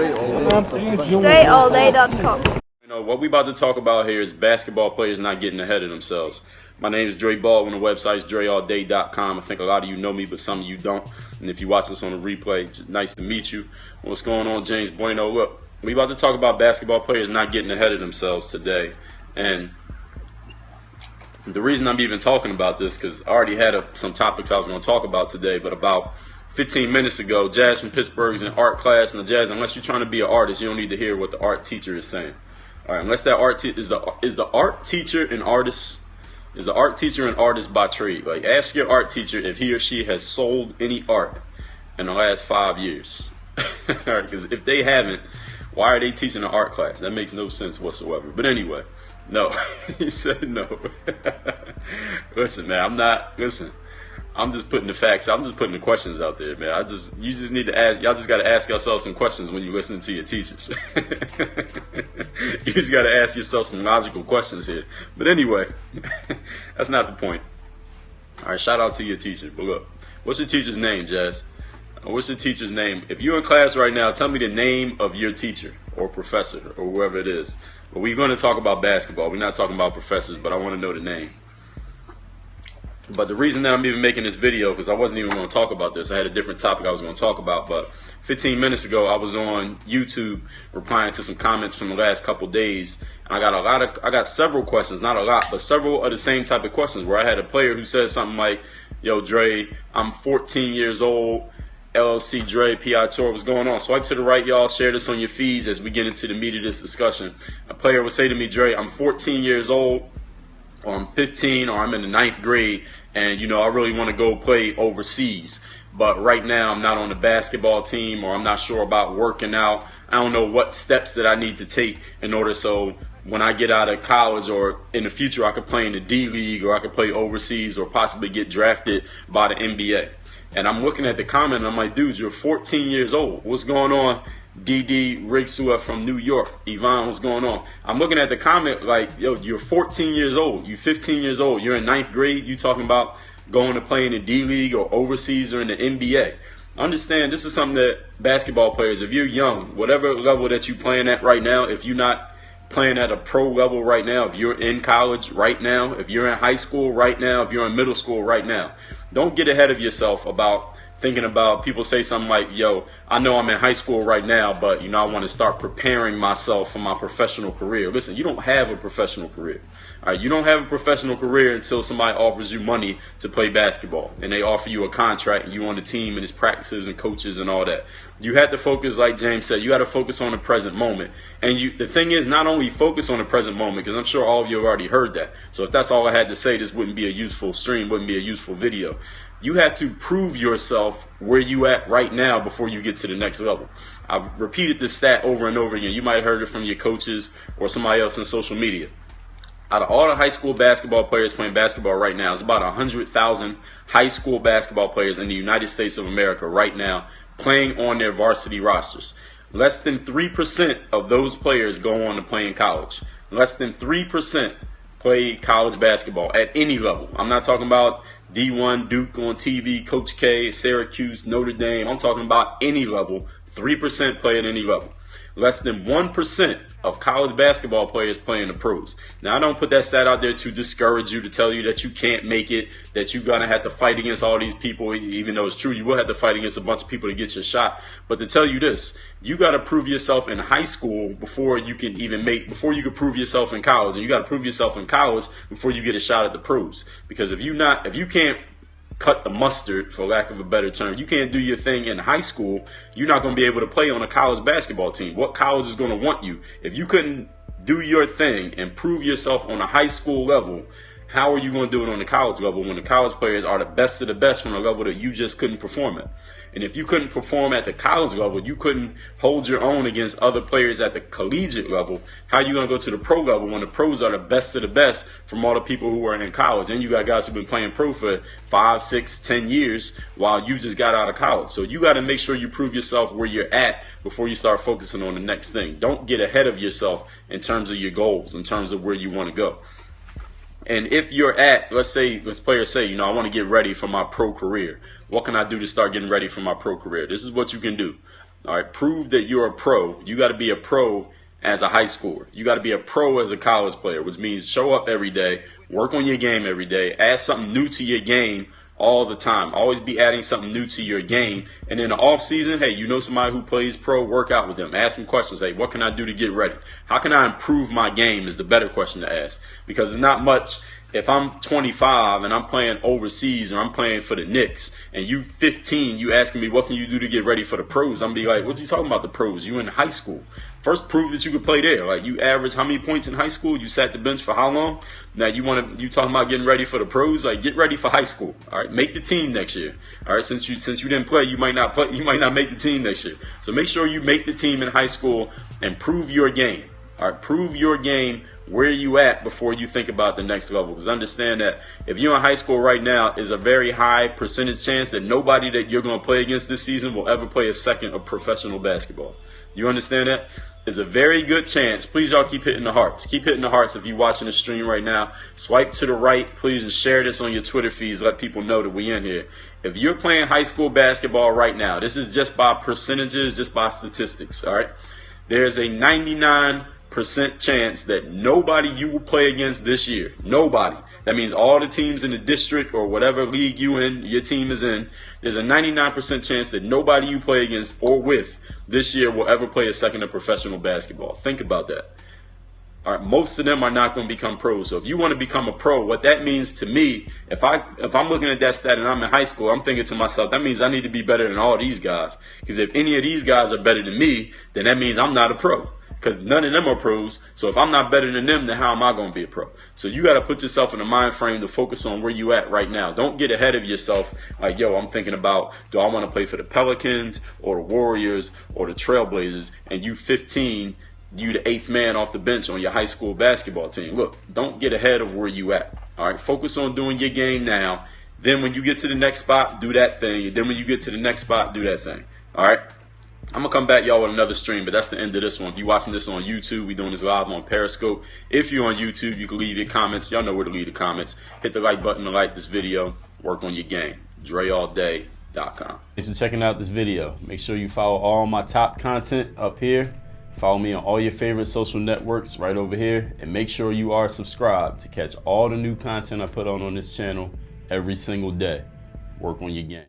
DreAllDay.com. You know, what we about to talk about here is basketball players not getting ahead of themselves. My name is Dre Baldwin. The website is DreAllDay.com. I think a lot of you know me, but some of you don't. And if you watch this on the replay, it's nice to meet you. What's going on, James Bueno? Look, we about to talk about basketball players not getting ahead of themselves today. And the reason I'm even talking about this, because I already had some topics I was going to talk about today, but about 15 minutes ago, Jazz from Pittsburgh's in art class, and the Jazz, unless you're trying to be an artist, you don't need to hear what the art teacher is saying. All right, unless that art is the art teacher an artist? Is the art teacher an artist by trade? Like, ask your art teacher if he or she has sold any art in the last 5 years. All right, because if they haven't, why are they teaching an art class? That makes no sense whatsoever. But anyway, no, he said no. Listen, man, I'm just putting the facts. I'm just putting the questions out there, man. You just need to ask. Y'all just got to ask yourself some questions when you're listening to your teachers. You just got to ask yourself some logical questions here. But anyway, that's not the point. All right, shout out to your teacher. But look, what's your teacher's name, Jazz? What's your teacher's name? If you're in class right now, tell me the name of your teacher or professor or whoever it is. But we're going to talk about basketball. We're not talking about professors, but I want to know the name. But the reason that I'm even making this video, because I wasn't even going to talk about this. I had a different topic I was going to talk about. But 15 minutes ago, I was on YouTube replying to some comments from the last couple days. And I got several questions, not a lot, but several of the same type of questions where I had a player who said something like, "Yo, Dre, I'm 14 years old. LLC Dre, PI Tour, what's going on?" Swipe to the right, y'all. Share this on your feeds as we get into the meat of this discussion. A player would say to me, "Dre, I'm 14 years old, or I'm 15, or I'm in the 9th grade, and I really want to go play overseas. But right now I'm not on the basketball team, or I'm not sure about working out. I don't know what steps that I need to take in order so when I get out of college or in the future I could play in the D League, or I could play overseas, or possibly get drafted by the NBA." And I'm looking at the comment and I'm like, "Dude, you're 14 years old. What's going on?" DD Rigsua from New York. Yvonne, what's going on? I'm looking at the comment like, "Yo, you're 14 years old. You're 15 years old. You're in 9th grade. You talking about going to play in the D League or overseas or in the NBA. Understand, this is something that basketball players, if you're young, whatever level that you're playing at right now, if you're not playing at a pro level right now, if you're in college right now, if you're in high school right now, if you're in middle school right now, don't get ahead of yourself about thinking about, people say something like, "Yo, I know I'm in high school right now, but I want to start preparing myself for my professional career." Listen, you don't have a professional career. All right, you don't have a professional career until somebody offers you money to play basketball and they offer you a contract and you on the team and it's practices and coaches and all that. You have to focus, like James said, you got to focus on the present moment. And the thing is, not only focus on the present moment, because I'm sure all of you have already heard that. So if that's all I had to say, this wouldn't be a useful stream, wouldn't be a useful video. You have to prove yourself where you at right now before you get to the next level. I've repeated this stat over and over again. You might have heard it from your coaches or somebody else in social media. Out of all the high school basketball players playing basketball right now, it's about 100,000 high school basketball players in the United States of America right now playing on their varsity rosters. Less than 3% of those players go on to play in college. Less than 3% play college basketball at any level. I'm not talking about D1, Duke on TV, Coach K, Syracuse, Notre Dame. I'm talking about any level. 3% play at any level. Less than 1% of college basketball players play in the pros. Now, I don't put that stat out there to discourage you, to tell you that you can't make it, that you're going to have to fight against all these people, even though it's true, you will have to fight against a bunch of people to get your shot. But to tell you this, you got to prove yourself in high school before you can before you can prove yourself in college. And you got to prove yourself in college before you get a shot at the pros. Because if you can't cut the mustard, for lack of a better term, you can't do your thing in high school, you're not going to be able to play on a college basketball team. What college is going to want you? If you couldn't do your thing and prove yourself on a high school level, how are you going to do it on the college level when the college players are the best of the best from a level that you just couldn't perform at? And if you couldn't perform at the college level, you couldn't hold your own against other players at the collegiate level, how are you going to go to the pro level when the pros are the best of the best from all the people who are in college? And you got guys who've been playing pro for 5, 6, 10 years while you just got out of college. So you got to make sure you prove yourself where you're at before you start focusing on the next thing. Don't get ahead of yourself in terms of your goals, in terms of where you want to go. And if you're at, let's players say, I want to get ready for my pro career. What can I do to start getting ready for my pro career? This is what you can do. All right, prove that you're a pro. You got to be a pro as a high schooler. You got to be a pro as a college player, which means show up every day, work on your game every day, add something new to your game all the time. Always be adding something new to your game. And in the off season, hey, you know somebody who plays pro, work out with them. Ask them questions. Hey, what can I do to get ready? How can I improve my game is the better question to ask. Because it's not much. If I'm 25 and I'm playing overseas and I'm playing for the Knicks and you 15, you asking me what can you do to get ready for the pros, I'm be like, what are you talking about the pros? You in high school. First prove that you can play there. Like, you average how many points in high school? You sat the bench for how long? Now you talking about getting ready for the pros? Like, get ready for high school. All right, make the team next year. All right, since you didn't play, you might not make the team next year. So make sure you make the team in high school and prove your game. All right, prove your game where you at before you think about the next level. Because understand that if you're in high school right now, is a very high percentage chance that nobody that you're going to play against this season will ever play a second of professional basketball. You understand that? There's a very good chance. Please, y'all, keep hitting the hearts. Keep hitting the hearts if you're watching the stream right now. Swipe to the right, please, and share this on your Twitter feeds. Let people know that we in here. If you're playing high school basketball right now, this is just by percentages, just by statistics, all right? There's a 99% chance that nobody you will play against this year, nobody. That means all the teams in the district or whatever league your team is in, there's a 99% chance that nobody you play against or with this year will ever play a second of professional basketball. Think about that. All right, most of them are not going to become pros. So if you want to become a pro, what that means to me, if I'm looking at that stat and I'm in high school, I'm thinking to myself, that means I need to be better than all these guys. Because if any of these guys are better than me, then that means I'm not a pro. Because none of them are pros. So if I'm not better than them, then how am I going to be a pro? So you got to put yourself in a mind frame to focus on where you at right now. Don't get ahead of yourself like, yo, I'm thinking about, do I want to play for the Pelicans or the Warriors or the Trailblazers? And you 15, you the 8th man off the bench on your high school basketball team. Look, don't get ahead of where you at. All right, focus on doing your game now. Then when you get to the next spot, do that thing. And then when you get to the next spot, do that thing. All right. I'm going to come back, y'all, with another stream, but that's the end of this one. If you're watching this on YouTube, we're doing this live on Periscope. If you're on YouTube, you can leave your comments. Y'all know where to leave the comments. Hit the like button to like this video. Work on your game. DreAllDay.com. Thanks for checking out this video. Make sure you follow all my top content up here. Follow me on all your favorite social networks right over here. And make sure you are subscribed to catch all the new content I put on this channel every single day. Work on your game.